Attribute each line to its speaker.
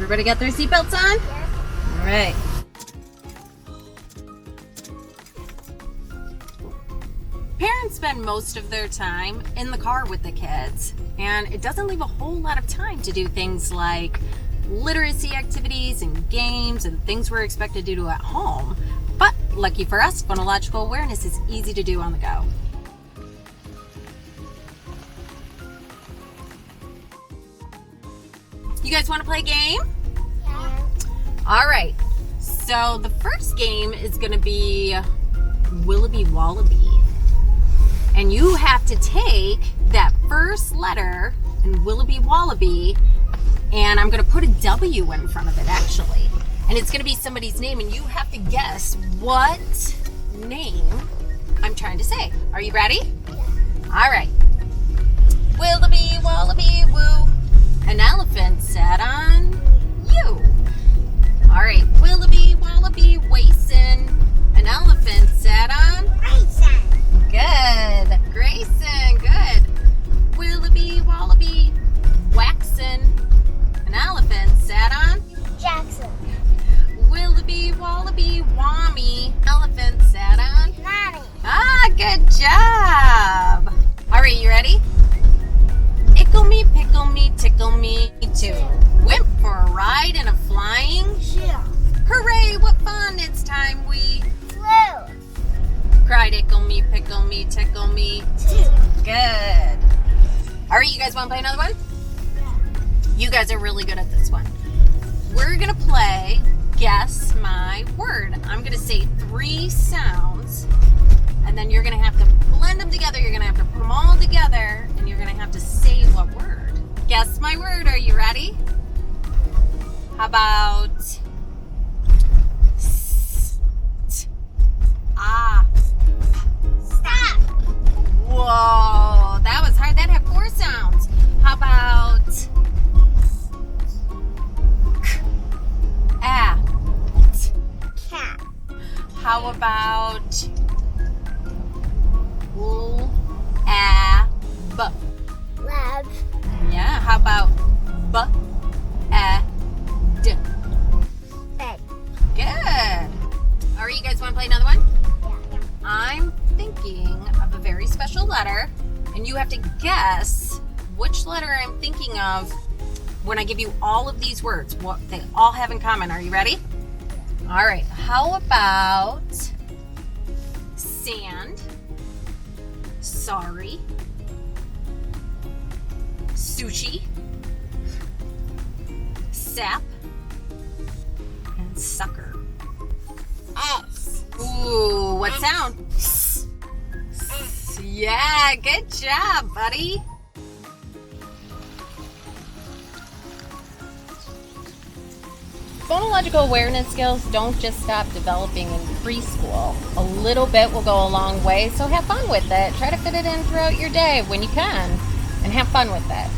Speaker 1: Everybody got their seatbelts on?
Speaker 2: Yes.
Speaker 1: All right. Parents spend most of their time in the car with the kids, and it doesn't leave a whole lot of time to do things like literacy activities and games and things we're expected to do at home. But lucky for us, phonological awareness is easy to do on the go. You guys want to play a game?
Speaker 2: Yeah.
Speaker 1: All right. So the first game is going to be Willoughby Wallaby. And you have to take that first letter in Willoughby Wallaby, and I'm going to put a W in front of it, actually. And it's going to be somebody's name, and you have to guess what name I'm trying to say. Are you ready?
Speaker 2: Yeah.
Speaker 1: All right. Willoughby Wallaby Woo. An elephant sat on you. All right. Willoughby Wallaby Wason. An elephant sat on
Speaker 2: Grayson.
Speaker 1: Good. Grayson, good. Willoughby Wallaby Waxon. An elephant sat on
Speaker 2: Jackson.
Speaker 1: Willoughby Wallaby Wammy. Elephant sat on
Speaker 2: Mommy.
Speaker 1: Ah, good job. All right, you ready? Ickle me, pickle me, tickle me too. Went for a ride in a flying.
Speaker 2: Shoe.
Speaker 1: Hooray, what fun, it's time we
Speaker 2: Flew.
Speaker 1: cried. Ickle me, pickle me, tickle me.
Speaker 2: Two.
Speaker 1: Good. All right, you guys want to play another one?
Speaker 2: Yeah.
Speaker 1: You guys are really good at this one. We're going to play Guess My Word. I'm going to say 3 sounds, and then you're going to have to blend them together. You're going to have to put them all together, and you're going to have to say what word. Guess my word. Are you ready? How about ah?
Speaker 2: Stop.
Speaker 1: Whoa, that was hard. That had 4 sounds. How about ah?
Speaker 2: Cat.
Speaker 1: How about b?
Speaker 2: Lab.
Speaker 1: Yeah. How about d?
Speaker 2: Bed.
Speaker 1: Good. All right, you guys want to play another one?
Speaker 2: Yeah.
Speaker 1: I'm thinking of a very special letter, and you have to guess which letter I'm thinking of when I give you all of these words, what they all have in common. Are you ready? All right. How about sand, sorry, sushi, sap, and sucker?
Speaker 2: S.
Speaker 1: Ooh, what sound? Yeah, good job, buddy. Phonological awareness skills don't just stop developing in preschool. A little bit will go a long way, so have fun with it. Try to fit it in throughout your day when you can, and have fun with it.